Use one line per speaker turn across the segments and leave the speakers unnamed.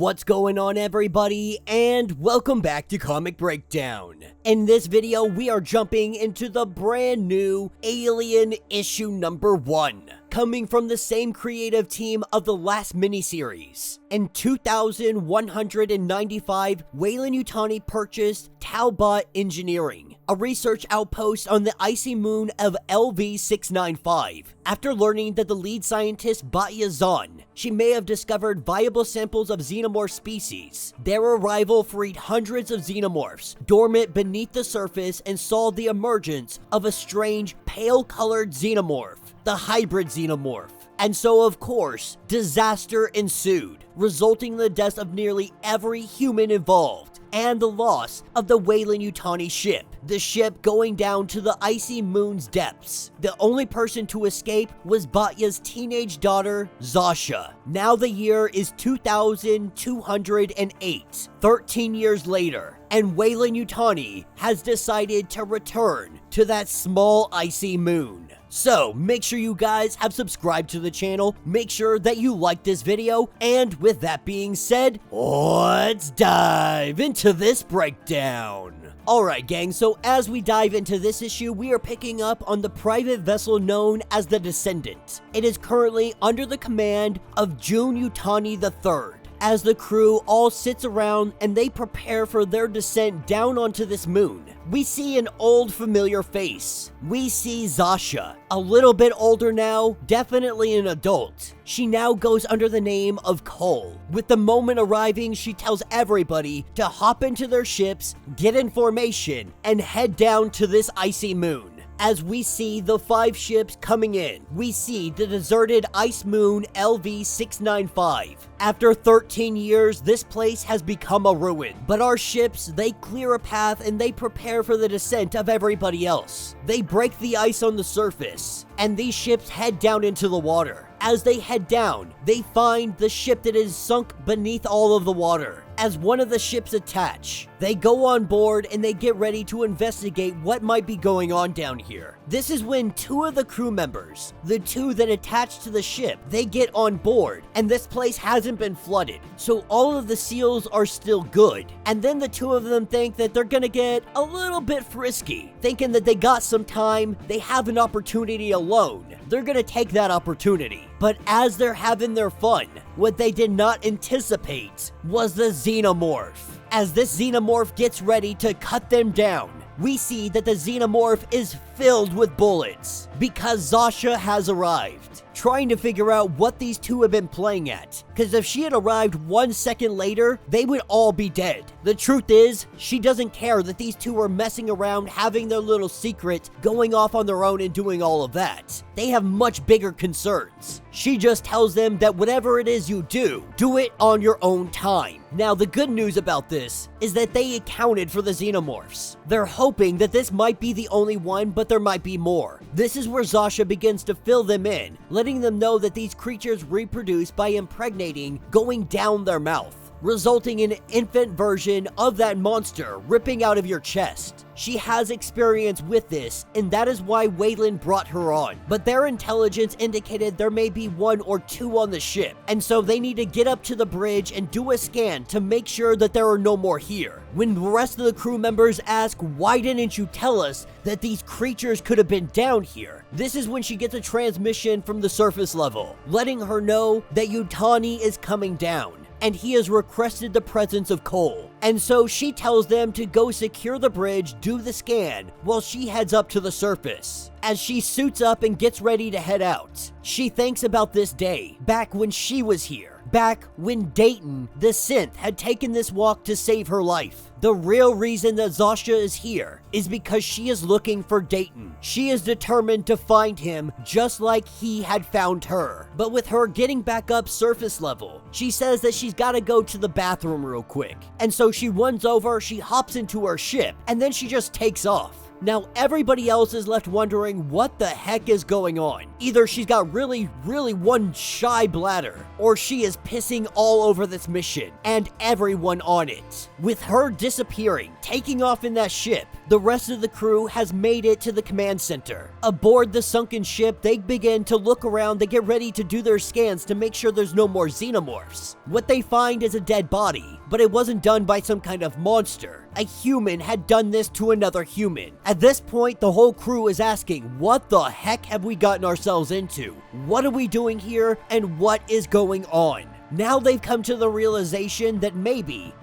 What's going on, everybody, and welcome back to Comic Breakdown. In this video, we are jumping into the brand new Alien issue number 1, coming from the same creative team of the last miniseries. In 2195, Weyland-Yutani purchased Talbot Engineering, a research outpost on the icy moon of LV-695. After learning that the lead scientist Batya, she may have discovered viable samples of Xenomorph species. Their arrival freed hundreds of Xenomorphs dormant beneath the surface and saw the emergence of a strange, pale-colored Xenomorph, the hybrid Xenomorph. And so, of course, disaster ensued, resulting in the deaths of nearly every human involved, and the loss of the Weyland-Yutani ship, the ship going down to the icy moon's depths. The only person to escape was Batya's teenage daughter, Zasha. Now the year is 2208, 13 years later, and Weyland-Yutani has decided to return to that small icy moon. So, make sure you guys have subscribed to the channel, make sure that you like this video, and with that being said, let's dive into this breakdown. Alright gang, so as we dive into this issue, we are picking up on the private vessel known as the Descendant. It is currently under the command of Yutani III. As the crew all sits around and they prepare for their descent down onto this moon, we see an old familiar face. We see Zasha, a little bit older now, definitely an adult. She now goes under the name of Cole. With the moment arriving, she tells everybody to hop into their ships, get in formation, and head down to this icy moon. As we see the 5 ships coming in, we see the deserted ice moon LV-695. After 13 years, this place has become a ruin, but our ships, they clear a path and they prepare for the descent of everybody else. They break the ice on the surface, and these ships head down into the water. As they head down, they find the ship that is sunk beneath all of the water. As one of the ships attach, they go on board and they get ready to investigate what might be going on down here. This is when 2 of the crew members, the 2 that attached to the ship, they get on board, and this place hasn't been flooded, so all of the seals are still good. And then the 2 of them think that they're gonna get a little bit frisky, thinking that they got some time, they have an opportunity alone. They're gonna take that opportunity. But as they're having their fun, what they did not anticipate was the Xenomorph. As this Xenomorph gets ready to cut them down, we see that the Xenomorph is filled with bullets because Zasha has arrived, trying to figure out what these 2 have been playing at, because if she had arrived 1 second later, they would all be dead. The truth is, she doesn't care that these 2 are messing around, having their little secret, going off on their own and doing all of that. They have much bigger concerns. She just tells them that whatever it is you do it on your own time. Now, the good news about this is that they accounted for the Xenomorphs. They're hoping that this might be the only one, but there might be more. This is where Zasha begins to fill them in, letting them know that these creatures reproduce by impregnating, going down their mouth, resulting in an infant version of that monster ripping out of your chest. She has experience with this, and that is why Weyland brought her on. But their intelligence indicated there may be 1 or 2 on the ship, and so they need to get up to the bridge and do a scan to make sure that there are no more here. When the rest of the crew members ask, why didn't you tell us that these creatures could have been down here? This is when she gets a transmission from the surface level, letting her know that Yutani is coming down, and he has requested the presence of Cole. And so she tells them to go secure the bridge, do the scan, while she heads up to the surface. As she suits up and gets ready to head out, she thinks about this day, back when she was here, back when Dayton, the synth, had taken this walk to save her life. The real reason that Zasha is here is because she is looking for Dayton. She is determined to find him just like he had found her. But with her getting back up surface level, she says that she's got to go to the bathroom real quick. And so she runs over, she hops into her ship, and then she just takes off. Now everybody else is left wondering what the heck is going on. Either she's got really one shy bladder, or she is pissing all over this mission and everyone on it. With her disappearing, taking off in that ship, the rest of the crew has made it to the command center. Aboard the sunken ship, they begin to look around. They get ready to do their scans to make sure there's no more Xenomorphs. What they find is a dead body, but it wasn't done by some kind of monster. A human had done this to another human. At this point, the whole crew is asking, what the heck have we gotten ourselves into? What are we doing here, and what is going on? Now they've come to the realization that maybe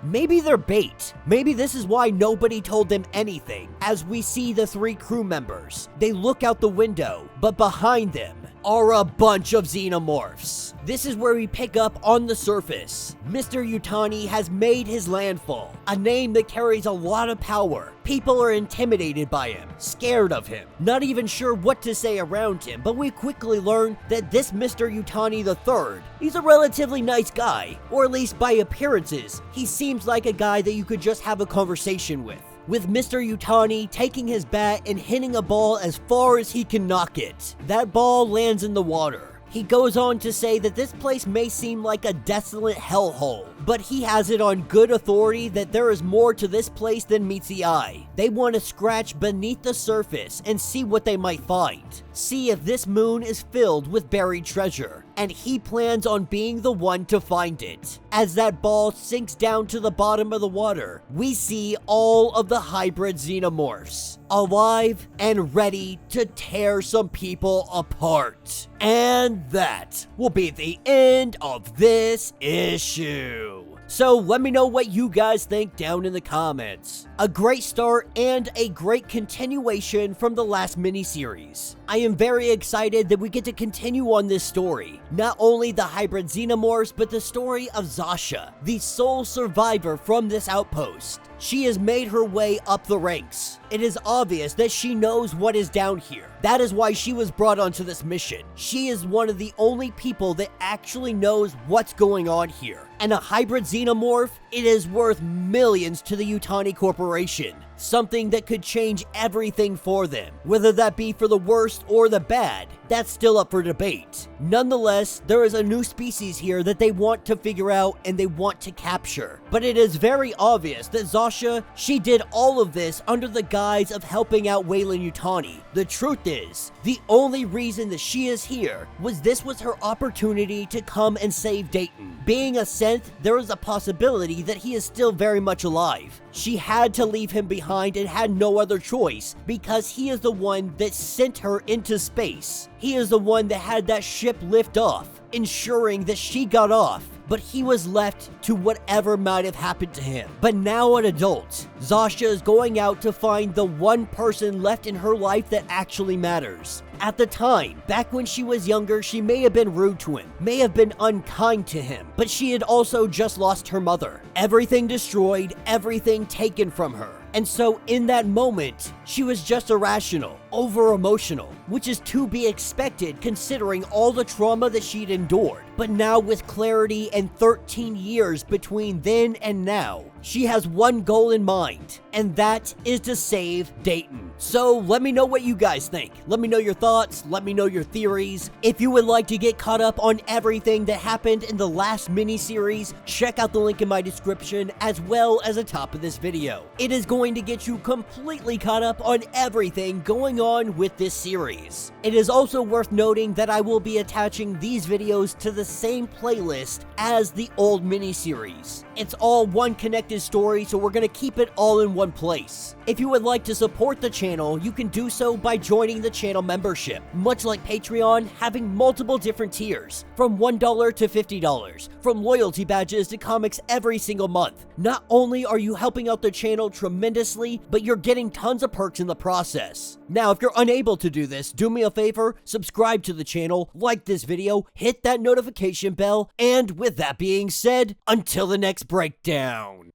they're bait. Maybe this is why nobody told them anything. As we see the 3 crew members, they look out the window, but behind them are a bunch of Xenomorphs. This is where we pick up on the surface. Mr. Yutani has made his landfall, a name that carries a lot of power. People are intimidated by him, scared of him, not even sure what to say around him, but we quickly learn that this Mr. Yutani III, he's a relatively nice guy, or at least by appearances, he seems like a guy that you could just have a conversation with Mr. Yutani taking his bat and hitting a ball as far as he can knock it. That ball lands in the water. He goes on to say that this place may seem like a desolate hellhole, but he has it on good authority that there is more to this place than meets the eye. They want to scratch beneath the surface and see what they might find. See if this moon is filled with buried treasure, and he plans on being the one to find it. As that ball sinks down to the bottom of the water, we see all of the hybrid Xenomorphs, alive and ready to tear some people apart. And that will be the end of this issue. So let me know what you guys think down in the comments. A great start and a great continuation from the last miniseries. I am very excited that we get to continue on this story. Not only the hybrid Xenomorphs, but the story of Zasha, the sole survivor from this outpost. She has made her way up the ranks. It is obvious that she knows what is down here. That is why she was brought onto this mission. She is one of the only people that actually knows what's going on here. And a hybrid Xenomorph, it is worth millions to the Yutani Corporation. Something that could change everything for them. Whether that be for the worst or the bad, that's still up for debate. Nonetheless, there is a new species here that they want to figure out and they want to capture. But it is very obvious that Zasha, she did all of this under the guise of helping out Weyland-Yutani. The truth is, the only reason that she is here was this was her opportunity to come and save Dayton. Being a synth, there is a possibility that he is still very much alive. She had to leave him behind and had no other choice because he is the one that sent her into space. He is the one that had that ship lift off, ensuring that she got off. But he was left to whatever might have happened to him. But now an adult, Zasha is going out to find the one person left in her life that actually matters. At the time, back when she was younger, she may have been rude to him, may have been unkind to him, but she had also just lost her mother. Everything destroyed, everything taken from her. And so in that moment, she was just irrational, over-emotional, which is to be expected considering all the trauma that she'd endured. But now with clarity and 13 years between then and now, she has one goal in mind, and that is to save Dayton. So let me know what you guys think. Let me know your thoughts, let me know your theories. If you would like to get caught up on everything that happened in the last miniseries, check out the link in my description as well as the top of this video. It is going to get you completely caught up on everything going on with this series. It is also worth noting that I will be attaching these videos to the same playlist as the old miniseries. It's all one connected story, so we're gonna keep it all in one place. If you would like to support the channel, you can do so by joining the channel membership. Much like Patreon, having multiple different tiers, from $1 to $50, from loyalty badges to comics every single month. Not only are you helping out the channel tremendously, but you're getting tons of perks in the process. Now, if you're unable to do this, do me a favor, subscribe to the channel, like this video, hit that notification bell, and with that being said, until the next breakdown.